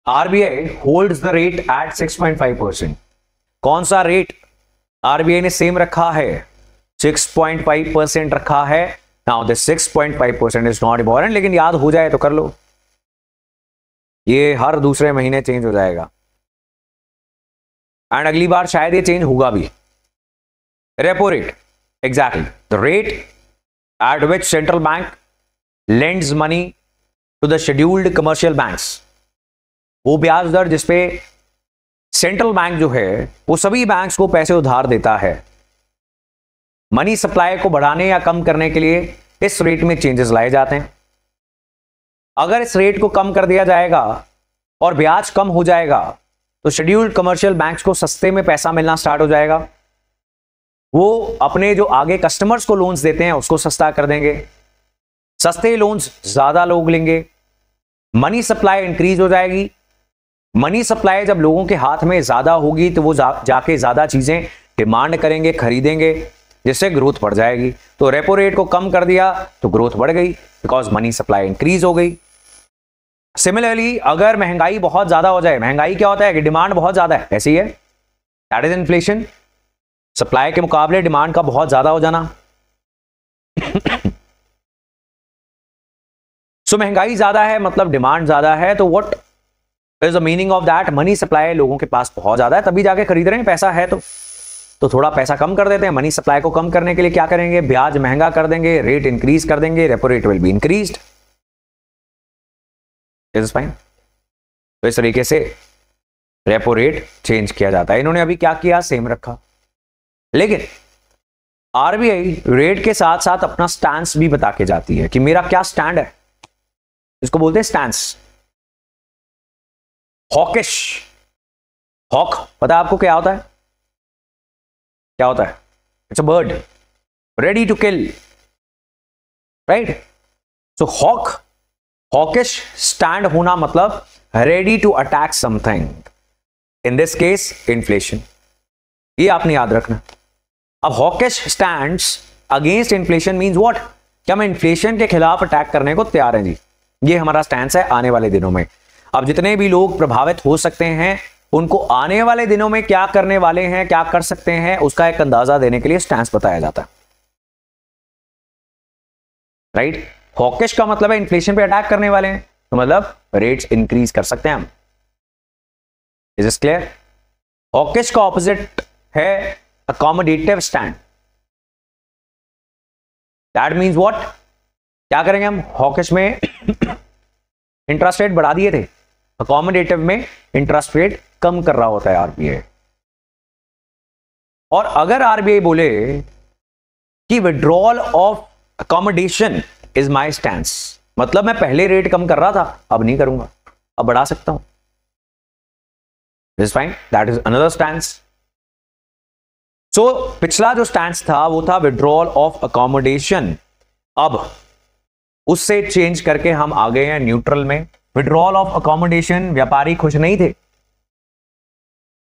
RBI holds the rate at 6.5%। कौन सा rate RBI ने सेम रखा है? 6.5% रखा है। Now this 6.5% is not important, लेकिन याद हो जाए तो कर लो, ये हर दूसरे महीने चेंज हो जाएगा एंड अगली बार शायद ये चेंज होगा भी। Repo rate, exactly the rate at which central bank lends money to the scheduled commercial banks. वो ब्याज दर जिसपे सेंट्रल बैंक जो है वो सभी बैंक्स को पैसे उधार देता है। मनी सप्लाई को बढ़ाने या कम करने के लिए इस रेट में चेंजेस लाए जाते हैं। अगर इस रेट को कम कर दिया जाएगा और ब्याज कम हो जाएगा तो शेड्यूल्ड कमर्शियल बैंक्स को सस्ते में पैसा मिलना स्टार्ट हो जाएगा। वो अपने जो आगे कस्टमर्स को लोन्स देते हैं उसको सस्ता कर देंगे, सस्ते लोन्स ज्यादा लोग लेंगे, मनी सप्लाई इंक्रीज हो जाएगी। मनी सप्लाई जब लोगों के हाथ में ज्यादा होगी तो वो जाके ज्यादा चीजें डिमांड करेंगे, खरीदेंगे, जिससे ग्रोथ बढ़ जाएगी। तो रेपो रेट को कम कर दिया तो ग्रोथ बढ़ गई बिकॉज मनी सप्लाई इंक्रीज हो गई। सिमिलरली अगर महंगाई बहुत ज्यादा हो जाए, महंगाई क्या होता है कि डिमांड बहुत ज्यादा है, ऐसी है, दैट इज इन्फ्लेशन। सप्लाई के मुकाबले डिमांड का बहुत ज्यादा हो जाना। सो महंगाई ज्यादा है मतलब डिमांड ज्यादा है, तो what is the meaning of that? Money supply लोगों के पास बहुत ज्यादा है तभी जाके खरीद रहे हैं, पैसा है तो थोड़ा पैसा कम कर देते हैं। मनी सप्लाई को कम करने के लिए क्या करेंगे? ब्याज महंगा कर देंगे, रेट इंक्रीज कर देंगे, repo rate will be increased. Is fine. तो इस तरीके से रेपो रेट चेंज किया जाता है। इन्होंने अभी क्या किया? सेम रखा। लेकिन आरबीआई रेट के साथ साथ अपना स्टैंस भी बता के जाती है कि मेरा क्या स्टैंड है। इसको बोलते हैं स्टैंस। हॉकिश, हॉक पता है आपको क्या होता है? क्या होता है? It's a bird ready to kill, right? So hawk, hawkish stand होना मतलब ready to attack something, in this case inflation. ये आपने याद रखना। अब hawkish stands against inflation means what? कि हम इन्फ्लेशन के खिलाफ अटैक करने को तैयार हैं जी। ये हमारा स्टैंड है आने वाले दिनों में। अब जितने भी लोग प्रभावित हो सकते हैं उनको आने वाले दिनों में क्या करने वाले हैं, क्या कर सकते हैं, उसका एक अंदाजा देने के लिए स्टैंस बताया जाता है, राइट? हॉकिश का मतलब है इन्फ्लेशन पे अटैक करने वाले हैं, तो मतलब रेट्स इंक्रीज कर सकते हैं हम। Is this clear? हॉकिश का ऑपोजिट है accommodative stand. That means what? क्या करेंगे हम? हॉकिश में इंटरेस्ट रेट बढ़ा दिए थे, अकोमोडेटिव में इंटरेस्ट रेट कम कर रहा होता है आरबीआई। और अगर आरबीआई बोले कि withdrawal of accommodation is my stance, मतलब मैं पहले रेट कम कर रहा था अब नहीं करूंगा, अब बढ़ा सकता हूं, this fine, that is another stance. So पिछला जो स्टैंस था वो था विड्रॉल ऑफ अकोमोडेशन। अब उससे चेंज करके हम आ गए हैं न्यूट्रल में। विड्रॉल ऑफ अकोमोडेशन, व्यापारी खुश नहीं थे,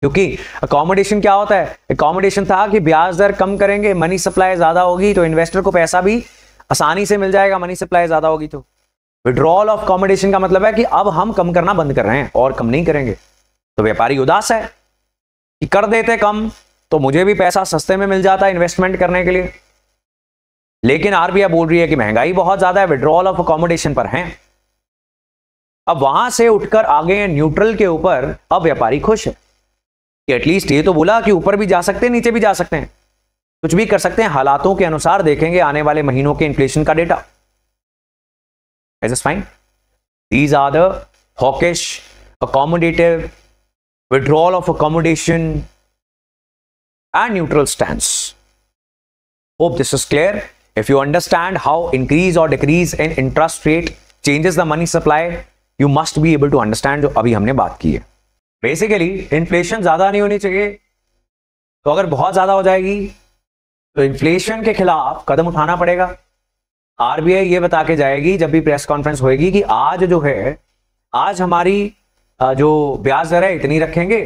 क्योंकि अकोमोडेशन क्या होता है? अकोमोडेशन था कि ब्याज दर कम करेंगे, मनी सप्लाई ज्यादा होगी तो इन्वेस्टर को पैसा भी आसानी से मिल जाएगा, मनी सप्लाई ज्यादा होगी तो। विड्रॉल ऑफ अकोमोडेशन का मतलब है कि अब हम कम करना बंद कर रहे हैं और कम नहीं करेंगे। तो व्यापारी उदास है कि कर देते कम तो मुझे भी पैसा सस्ते में मिल जाता इन्वेस्टमेंट करने के लिए। लेकिन आरबीआई बोल रही है कि महंगाई बहुत ज्यादा है, विड्रॉल ऑफ अकोमोडेशन पर है। अब वहां से उठकर आ गए हैं न्यूट्रल के ऊपर। अब व्यापारी खुश है कि एटलीस्ट ये तो बोला कि ऊपर भी जा सकते हैं, नीचे भी जा सकते हैं, कुछ भी कर सकते हैं, हालातों के अनुसार देखेंगे आने वाले महीनों के इन्फ्लेशन का data. Is this fine? These are the hawkish, accommodative, withdrawal of accommodation and neutral stance. Hope this is clear. If you understand how increase or decrease in interest rate changes the money supply, you must be able to understand जो अभी हमने बात की है। Basically, inflation ज्यादा नहीं होनी चाहिए, तो अगर बहुत ज्यादा हो जाएगी तो इन्फ्लेशन के खिलाफ कदम उठाना पड़ेगा। आरबीआई ये बता के जाएगी जब भी प्रेस कॉन्फ्रेंस होएगी कि आज जो है, आज हमारी जो ब्याज दर है इतनी रखेंगे,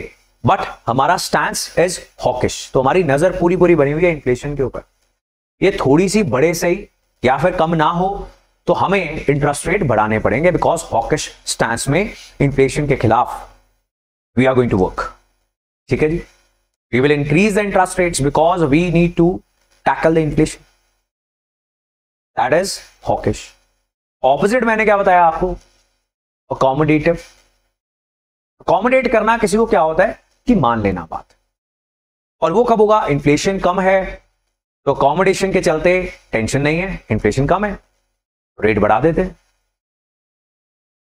बट हमारा स्टैंस इज हॉकिश। तो हमारी नजर पूरी पूरी बनी हुई है इन्फ्लेशन के ऊपर। ये थोड़ी सी बढ़े सही या फिर कम ना हो, तो हमें इंटरेस्ट रेट बढ़ाने पड़ेंगे, बिकॉज हॉकिश स्टैंस में इन्फ्लेशन के खिलाफ we are going to work. ठीक है जी, we will increase the interest rates because we need to tackle the inflation. That is hawkish. Opposite मैंने क्या बताया आपको, अकोमोडेटिव। अकोमोडेट करना किसी को क्या होता है कि मान लेना बात, और वो कब होगा, इन्फ्लेशन कम है तो अकोमोडेशन के चलते टेंशन नहीं है, इन्फ्लेशन कम है, रेट बढ़ा देते हैं,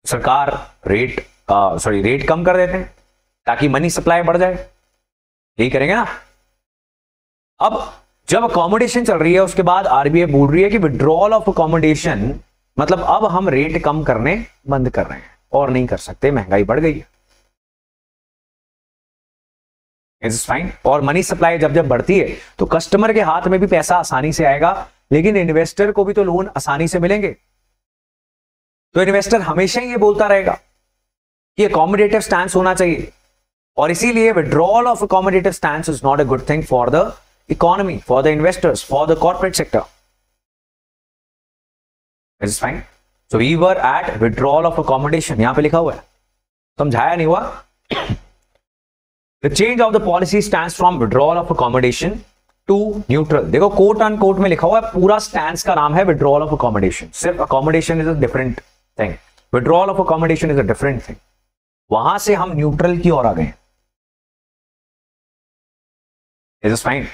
सरकार रेट कम कर देते हैं ताकि मनी सप्लाई बढ़ जाए। यही करेंगे ना। अब जब अकोमोडेशन चल रही है उसके बाद आरबीआई बोल रही है कि विड्रॉल ऑफ अकोमोडेशन, मतलब अब हम रेट कम करने बंद कर रहे हैं और नहीं कर सकते, महंगाई बढ़ गई है। It's fine. और मनी सप्लाई जब जब बढ़ती है तो कस्टमर के हाथ में भी पैसा आसानी से आएगा, लेकिन इन्वेस्टर को भी तो लोन आसानी से मिलेंगे। तो इन्वेस्टर हमेशा ये बोलता रहेगा कि अकोमोडेटिव स्टैंस होना चाहिए, और इसीलिए withdrawal of accommodative stance is not a good thing for the economy, for the investors, for the corporate sector. It's fine. So we were at withdrawal of accommodation, यहां पे लिखा हुआ है, समझाया नहीं हुआ। The change of the policy stands from withdrawal of accommodation to neutral। देखो coat अन coat में लिखा हुआ है, पूरा स्टैंस का नाम है withdrawal of accommodation। सिर्फ accommodation is a different thing, withdrawal of accommodation is a different thing। वहां से हम न्यूट्रल की ओर आ गए। Is this fine?